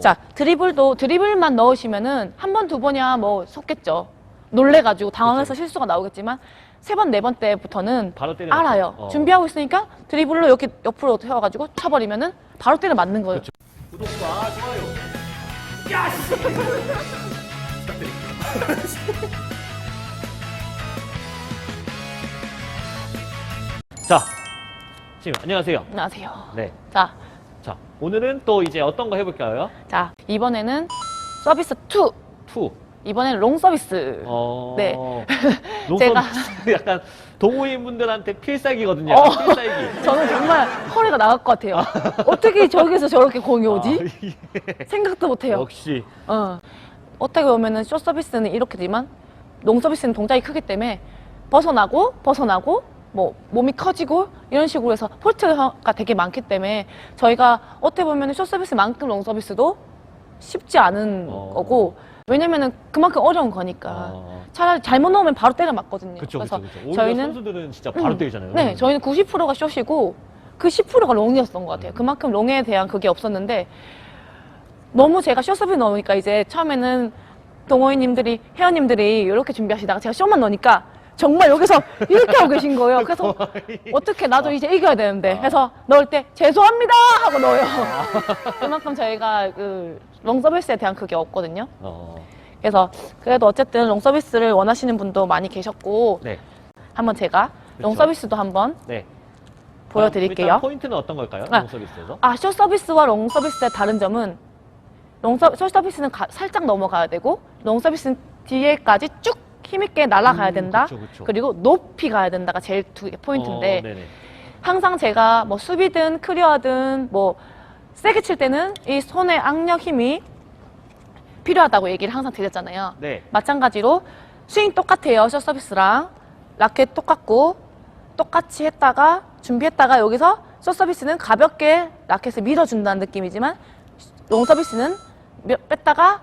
자, 드리블만 넣으시면은 한 번, 두 번이야 뭐 속겠죠. 놀래가지고 당황해서 그쵸. 실수가 나오겠지만 세 번, 네 번 때부터는 바로 때려 알아요. 준비하고 있으니까 드리블로 이렇게 옆으로 세워가지고 쳐버리면은 바로 때려 맞는 거예요. 그쵸. 구독과 좋아요. 야! 부탁드릴게요. 자, 선생님 안녕하세요. 안녕하세요. 네. 자, 오늘은 또 이제 어떤 거 해볼까요? 자, 이번에는 서비스 2. 2. 이번에는 롱 서비스. 네. 제가 롱서비스 약간 동호인분들한테 필살기거든요. 어. 필살기. 저는 정말 허리가 나갈 것 같아요. 어떻게 저기서 저렇게 공이 오지? 이게 생각도 못해요. 역시. 어떻게 보면은 숏 서비스는 이렇게지만 롱 서비스는 동작이 크기 때문에 벗어나고 뭐 몸이 커지고 이런 식으로 해서 폴트가 되게 많기 때문에 저희가 어떻게 보면은 숏 서비스만큼 롱 서비스도 쉽지 않은 거고, 왜냐면은 그만큼 어려운 거니까. 차라리 잘못 넣으면 바로 때려 맞거든요. 그쵸, 그래서 그쵸, 그쵸. 오히려 저희는 선수들은 진짜 바로 때리잖아요. 네, 저희는 90%가 숏이고 그 10%가 롱이었던 것 같아요. 그만큼 롱에 대한 그게 없었는데, 너무 제가 숏 서비스 넣으니까 이제 처음에는 동호인님들이, 회원님들이 이렇게 준비하시다가 제가 숏만 넣으니까 정말 여기서 이렇게 하고 계신 거예요. 그래서 어떻게 나도 이제 이겨야 되는데 해서 넣을 때 죄송합니다 하고 넣어요. 그만큼 저희가 그 롱 서비스에 대한 그게 없거든요. 그래서 그래도 어쨌든 롱 서비스를 원하시는 분도 많이 계셨고, 네. 한번 제가 롱 그렇죠. 서비스도 한번 네. 보여드릴게요. 일단 포인트는 어떤 걸까요? 롱 서비스에서? 숏 서비스와 롱 서비스의 다른 점은, 숏 서비스는 살짝 넘어가야 되고 롱 서비스는 뒤에까지 쭉 힘있게 날아가야 된다. 그쵸. 그리고 높이 가야 된다가 제일 두 개 포인트인데, 네네. 항상 제가 뭐 수비든 클리어든 뭐 세게 칠 때는 이 손의 악력 힘이 필요하다고 얘기를 항상 드렸잖아요. 네. 마찬가지로 스윙 똑같아요. 숏 서비스랑 라켓 똑같고 똑같이 했다가 준비했다가 여기서 숏 서비스는 가볍게 라켓을 밀어준다는 느낌이지만 롱 서비스는 뺐다가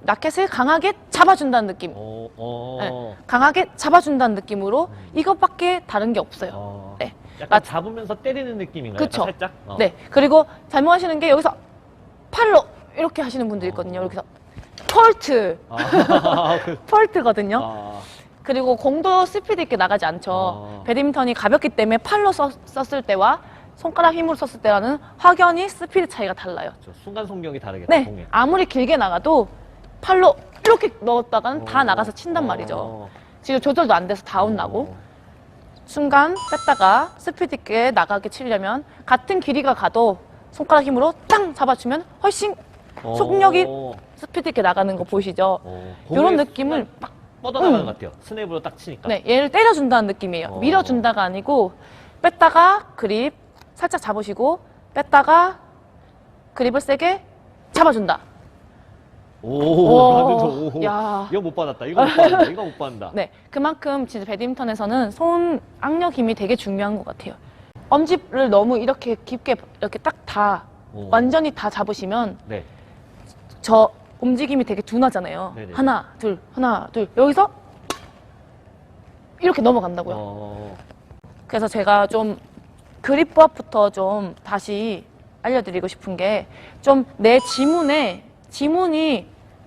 라켓을 강하게 잡아준다는 느낌. 네, 강하게 잡아준다는 느낌으로 이것밖에 다른 게 없어요. 네. 약간 잡으면서 때리는 느낌인가요? 그쵸. 약간 살짝? 네. 그리고 잘못하시는 게 여기서 팔로 이렇게 하시는 분들 있거든요. 여기서 폴트. 폴트거든요. 그리고 공도 스피드 있게 나가지 않죠. 배드민턴이 가볍기 때문에 팔로 썼을 때와 손가락 힘으로 썼을 때와는 확연히 스피드 차이가 달라요. 순간 속력이 다르겠다. 네. 공에. 아무리 길게 나가도 팔로 이렇게 넣었다가는 다 나가서 친단 말이죠. 지금 조절도 안 돼서 다운 나고. 순간 뺐다가 스피드 있게 나가게 치려면 같은 길이가 가도 손가락 힘으로 땅 잡아주면 훨씬 속력이 스피드 있게 나가는 거 보이시죠? 이런 느낌을 막 뻗어나가는 것 같아요. 스냅으로 딱 치니까. 네, 얘를 때려준다는 느낌이에요. 밀어준다가 아니고 뺐다가 그립 살짝 잡으시고 뺐다가 그립을 세게 잡아준다. 야. 이거 못 받았다. 이거 못 받는다. 이거 못 받는다. 네, 그만큼 진짜 배드민턴에서는 손 악력 힘이 되게 중요한 것 같아요. 엄지를 너무 이렇게 깊게 이렇게 딱 다 완전히 다 잡으시면 네. 저 움직임이 되게 둔하잖아요. 네네. 하나, 둘, 여기서 이렇게 넘어간다고요. 그래서 제가 좀 그립법부터 좀 다시 알려드리고 싶은 게, 좀 내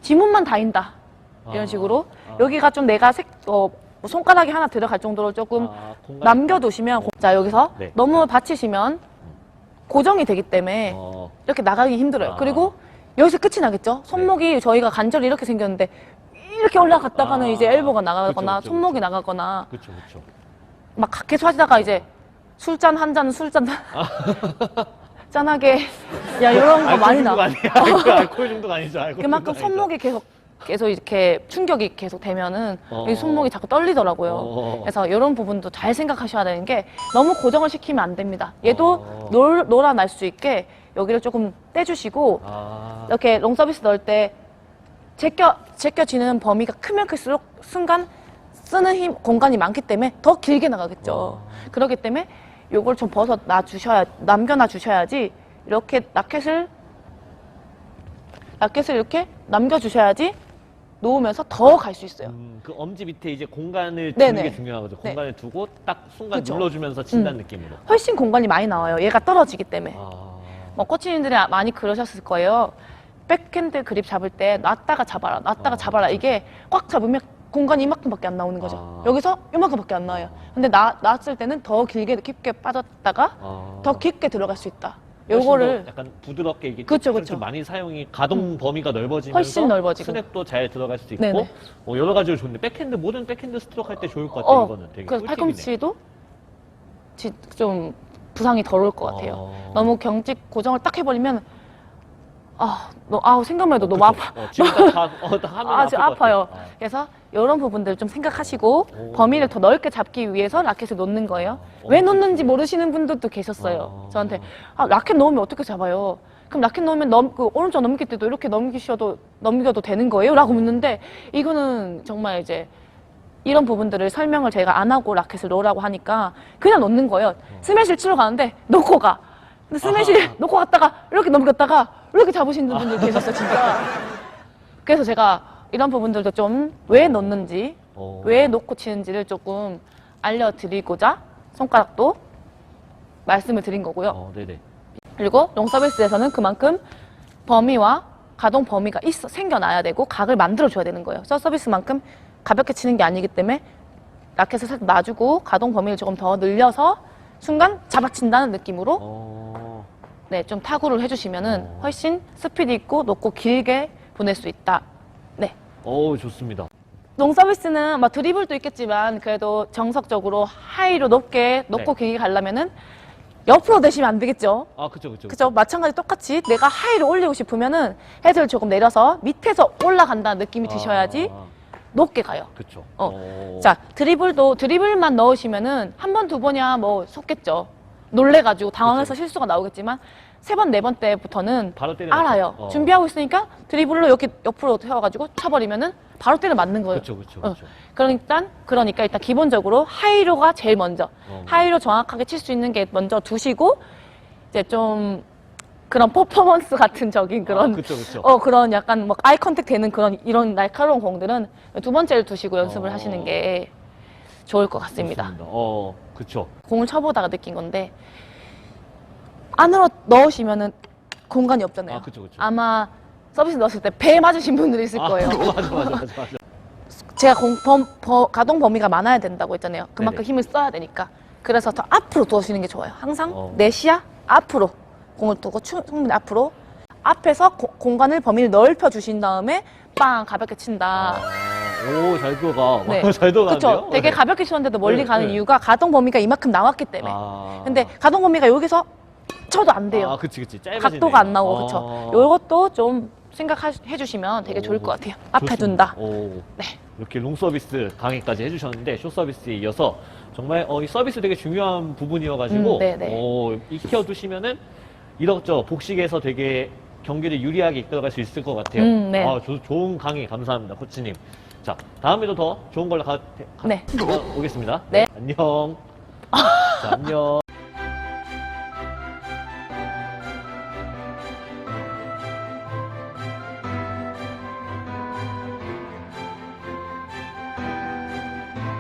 지문만 다인다. 이런 식으로. 여기가 좀 내가 손가락이 하나 들어갈 정도로 조금 남겨두시면, 자, 여기서 네. 너무 받치시면 고정이 되기 때문에 이렇게 나가기 힘들어요. 그리고 여기서 끝이 나겠죠? 손목이 저희가 관절이 이렇게 생겼는데 이렇게 올라갔다가는 이제 엘보가 나가거나 그쵸. 손목이 나가거나 그렇죠. 막 계속 하시다가 이제 술잔 한 잔 짠하게 야 이런 거 많이 나. 알코올 중독 아니죠. 알코올 그만큼 중독 아니죠. 손목이 계속 이렇게 충격이 계속 되면은 이 손목이 자꾸 떨리더라고요. 그래서 이런 부분도 잘 생각하셔야 되는 게, 너무 고정을 시키면 안 됩니다. 얘도 놀아날 수 있게 여기를 조금 떼주시고, 이렇게 롱 서비스 넣을 때 제껴지는 범위가 크면 클수록 순간 쓰는 공간이 많기 때문에 더 길게 나가겠죠. 그렇기 때문에 요걸 좀 남겨놔 주셔야지, 이렇게 라켓을 이렇게 남겨주셔야지 놓으면서 더 갈 수 있어요. 그 엄지 밑에 이제 공간을 두는 네네. 게 중요한 거죠. 네. 공간을 두고 딱 순간 그쵸. 눌러주면서 친다는 느낌으로. 훨씬 공간이 많이 나와요. 얘가 떨어지기 때문에. 뭐 코치님들이 많이 그러셨을 거예요. 백핸드 그립 잡을 때 놨다가 잡아라, 놨다가 잡아라. 이게 꽉 잡으면 공간이 이만큼밖에 안 나오는 거죠. 여기서 이만큼밖에 안 나와요. 근데 놨을 때는 더 길게 깊게 빠졌다가 더 깊게 들어갈 수 있다. 요거를 약간 부드럽게 이게 그쵸, 좀 그쵸. 많이 가동 범위가 넓어지면서 훨씬 넓어지고. 스냅도 잘 들어갈 수도 있고 네네. 여러 가지로 좋은데 모든 백핸드 스트로크 할 때 좋을 것 같아요. 이거는 되게 그래서 꿀팁이네. 팔꿈치도 좀 부상이 덜 올 것 같아요. 너무 경직 고정을 딱 해버리면 생각만 해도 너무 아파. 지금 딱 하면 지금 아파요. 그래서 이런 부분들 좀 생각하시고 범위를 더 넓게 잡기 위해서 라켓을 놓는 거예요. 왜 놓는지 모르시는 분들도 계셨어요. 저한테 라켓 놓으면 어떻게 잡아요? 그럼 라켓 놓으면 그 오른쪽 넘길 때도 이렇게 넘겨도 되는 거예요? 라고 묻는데 이거는 정말 이제 이런 부분들을 설명을 제가 안 하고 라켓을 놓으라고 하니까 그냥 놓는 거예요. 스매시를 치러 가는데 놓고 가. 근데 스매시 놓고 갔다가 이렇게 넘겼다가 이렇게 잡으시는 분들 계셨어요, 진짜. 그래서 제가 이런 부분들도 좀 왜 놓는지, 왜 놓고 치는지를 조금 알려드리고자 손가락도 말씀을 드린 거고요. 네네. 그리고 롱서비스에서는 그만큼 범위와 가동 범위가 생겨나야 되고 각을 만들어줘야 되는 거예요. 숏서비스만큼 가볍게 치는 게 아니기 때문에 라켓을 살짝 놔주고 가동 범위를 조금 더 늘려서 순간 잡아친다는 느낌으로 좀 타구를 해주시면은 훨씬 스피드 있고 높고 길게 보낼 수 있다. 네. 좋습니다. 롱서비스는 드리블도 있겠지만 그래도 정석적으로 하이로 높게 높고 길게 가려면은 옆으로 내시면 안 되겠죠. 그죠? 마찬가지 똑같이 내가 하이를 올리고 싶으면은 헤드를 조금 내려서 밑에서 올라간다는 느낌이 드셔야지 높게 가요. 그렇죠. 자, 드리블만 넣으시면은 한 번, 두 번이야 속겠죠. 놀래가지고 당황해서 실수가 나오겠지만 세 번, 네 번 때부터는 바로 때려 알아요. 준비하고 있으니까 드리블로 이렇게 옆으로 세워가지고 쳐버리면은 바로 때려 맞는 거예요. 그렇죠. 그러니까 일단 기본적으로 하이로가 제일 먼저. 하이로 정확하게 칠 수 있는 게 먼저 두시고 이제 좀 그런 퍼포먼스 같은 적인 그런 그렇죠. 그런 약간 아이 컨택 되는 이런 날카로운 공들은 두 번째를 두시고 연습을 하시는 게 좋을 것 같습니다. 그렇죠. 공을 쳐보다가 느낀 건데 안으로 넣으시면은 공간이 없잖아요. 그쵸. 아마 서비스 넣었을 때 배에 맞으신 분들이 있을 거예요. 맞아. 제가 가동 범위가 많아야 된다고 했잖아요. 그만큼 힘을 써야 되니까. 그래서 더 앞으로 두시는 게 좋아요. 항상 내 시야 앞으로 공을 두고 충분히 앞으로 앞에서 공간을 범위를 넓혀 주신 다음에 빵 가볍게 친다. 잘 들어가. 네. 잘 들어가는데요? 그렇죠. 되게 가볍게 치는데도 멀리 가는 이유가 가동 범위가 이만큼 나왔기 때문에. 근데 근데 가동 범위가 여기서 쳐도 안 돼요. 그치. 짧아지네. 각도가 안 나오고 그렇죠. 요것도 좀 생각해 주시면 되게 좋을 것 같아요. 앞에 둔다. 네. 이렇게 롱 서비스 강의까지 해주셨는데 숏 서비스에 이어서 정말 이 서비스 되게 중요한 부분이어가지고 익혀두시면은 이렇죠. 복식에서 되게 경기를 유리하게 이끌어갈 수 있을 것 같아요. 네. 좋은 강의 감사합니다, 코치님. 자, 다음에도 더 좋은 걸로 네. 오겠습니다. 네. 안녕. 자, 안녕.